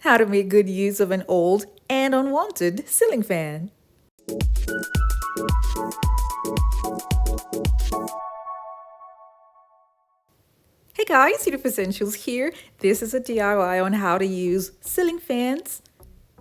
How to make good use of an old and unwanted ceiling fan. Hey guys, Yoduvh Essentials here. This is a DIY on how to use ceiling fans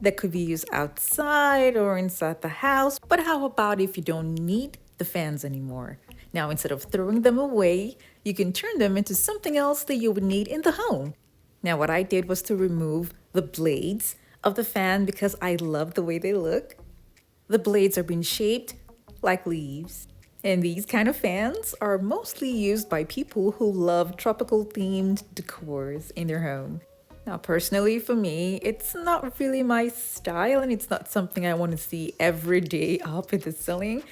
that could be used outside or inside the house. But how about if you don't need the fans anymore? Now, instead of throwing them away, you can turn them into something else that you would need in the home. Now, what I did was to remove the blades of the fan because I love the way they look. The blades are being shaped like leaves. And these kind of fans are mostly used by people who love tropical themed decors in their home. Now, personally, for me, it's not really my style and it's not something I want to see every day up in the ceiling.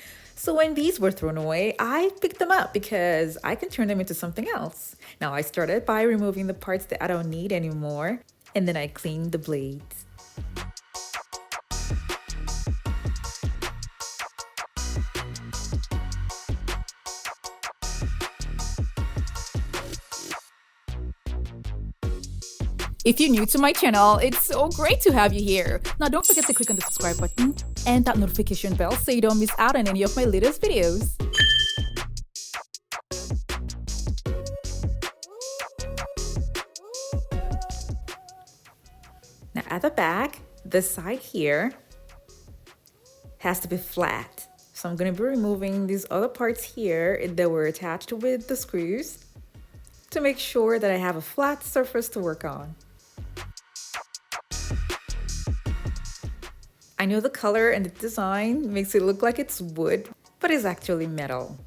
So when these were thrown away, I picked them up because I can turn them into something else. Now, I started by removing the parts that I don't need anymore, and then I cleaned the blades. If you're new to my channel, it's so great to have you here. Now don't forget to click on the subscribe button and that notification bell so you don't miss out on any of my latest videos. Now at the back, this side here has to be flat. So I'm going to be removing these other parts here that were attached with the screws to make sure that I have a flat surface to work on. I know the color and the design makes it look like it's wood, but it's actually metal.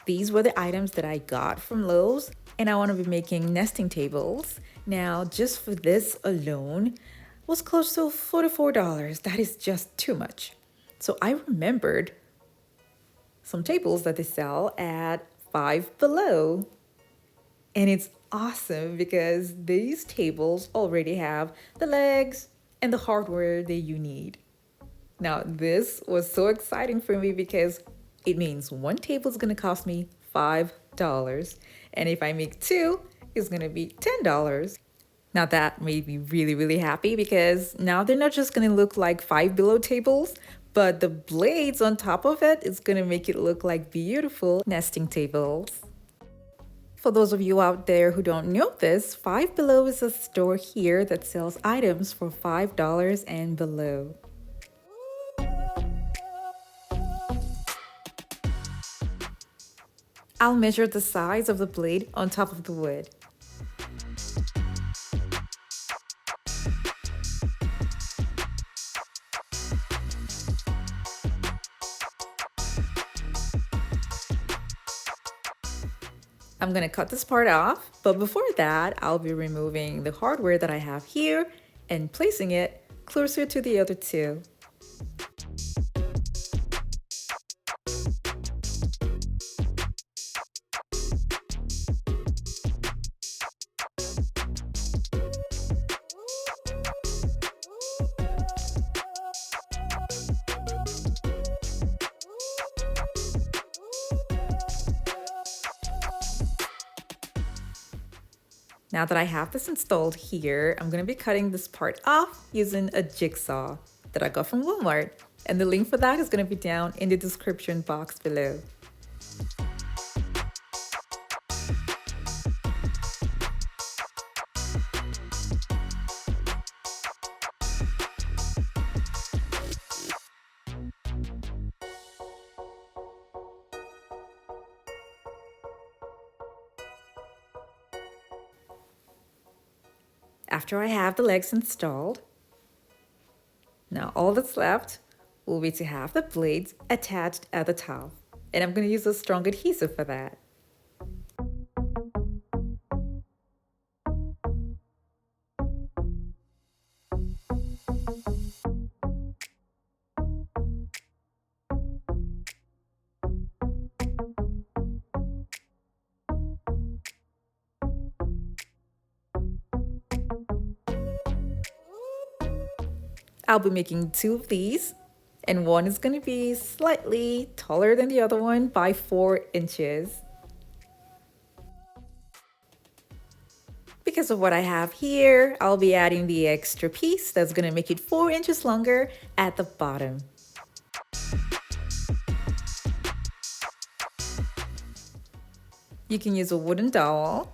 These were the items that I got from Lowe's, and I want to be making nesting tables. Now, just for this alone was close to $44. That is just too much. So I remembered some tables that they sell at Five Below. And it's awesome because these tables already have the legs and the hardware that you need. Now, this was so exciting for me because it means one table is going to cost me $5. And if I make two, it's going to be $10. Now, that made me really, really happy because now they're not just going to look like Five Below tables, but the blades on top of it is going to make it look like beautiful nesting tables. For those of you out there who don't know this, Five Below is a store here that sells items for $5 and below. I'll measure the size of the blade on top of the wood. I'm going to cut this part off, but before that, I'll be removing the hardware that I have here and placing it closer to the other two. Now that I have this installed here, I'm going to be cutting this part off using a jigsaw that I got from Walmart. And the link for that is going to be down in the description box below. After I have the legs installed, now all that's left will be to have the blades attached at the top. And I'm going to use a strong adhesive for that. I'll be making two of these, and one is going to be slightly taller than the other one by 4 inches. because of what I have here, I'll be adding the extra piece that's gonna make it 4 inches longer at the bottom. You can use a wooden dowel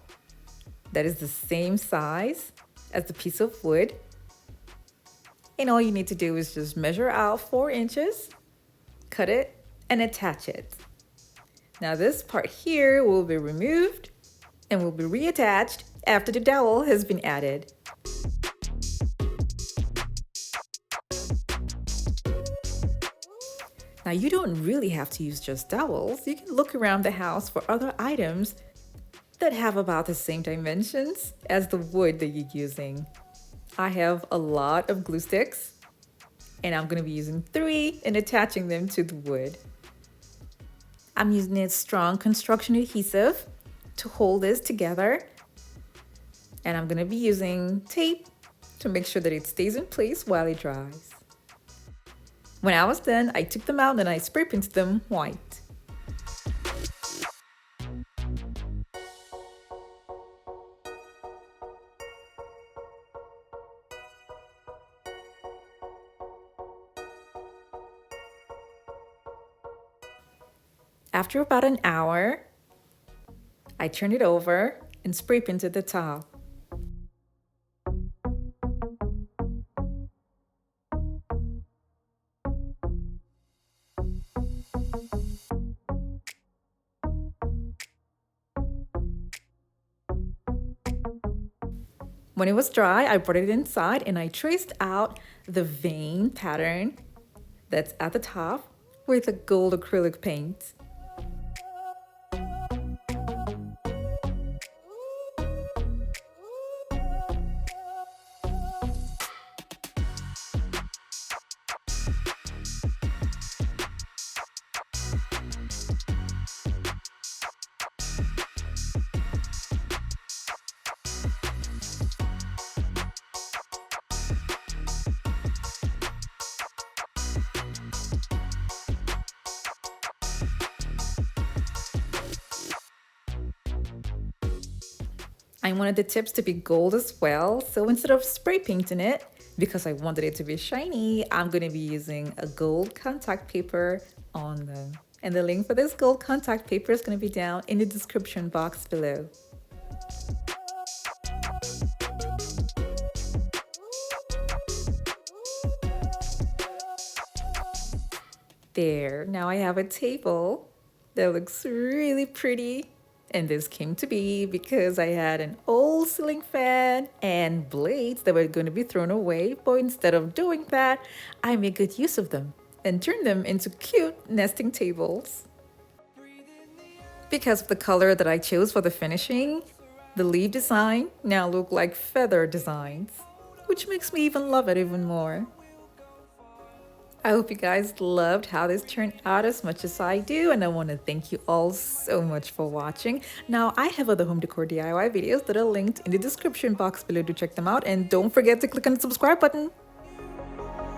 that is the same size as the piece of wood. And all you need to do is just measure out 4 inches, cut it, and attach it. Now this part here will be removed and will be reattached after the dowel has been added. Now you don't really have to use just dowels. You can look around the house for other items that have about the same dimensions as the wood that you're using. I have a lot of glue sticks and I'm going to be using 3 and attaching them to the wood. I'm using a strong construction adhesive to hold this together, and I'm going to be using tape to make sure that it stays in place while it dries. When I was done, I took them out and I spray painted them white. After about an hour, I turned it over and spray painted the top. When it was dry, I brought it inside and I traced out the vein pattern that's at the top with a gold acrylic paint. I wanted the tips to be gold as well, so instead of spray painting it, because I wanted it to be shiny, I'm going to be using a gold contact paper on them. And the link for this gold contact paper is going to be down in the description box below. There, now I have a table that looks really pretty. And this came to be because I had an old ceiling fan and blades that were going to be thrown away, but instead of doing that, I made good use of them and turned them into cute nesting tables. Because of the color that I chose for the finishing, the leaf design now look like feather designs, which makes me even love it even more. I hope you guys loved how this turned out as much as I do, and I want to thank you all so much for watching. Now, I have other home decor DIY videos that are linked in the description box below to check them out, and don't forget to click on the subscribe button.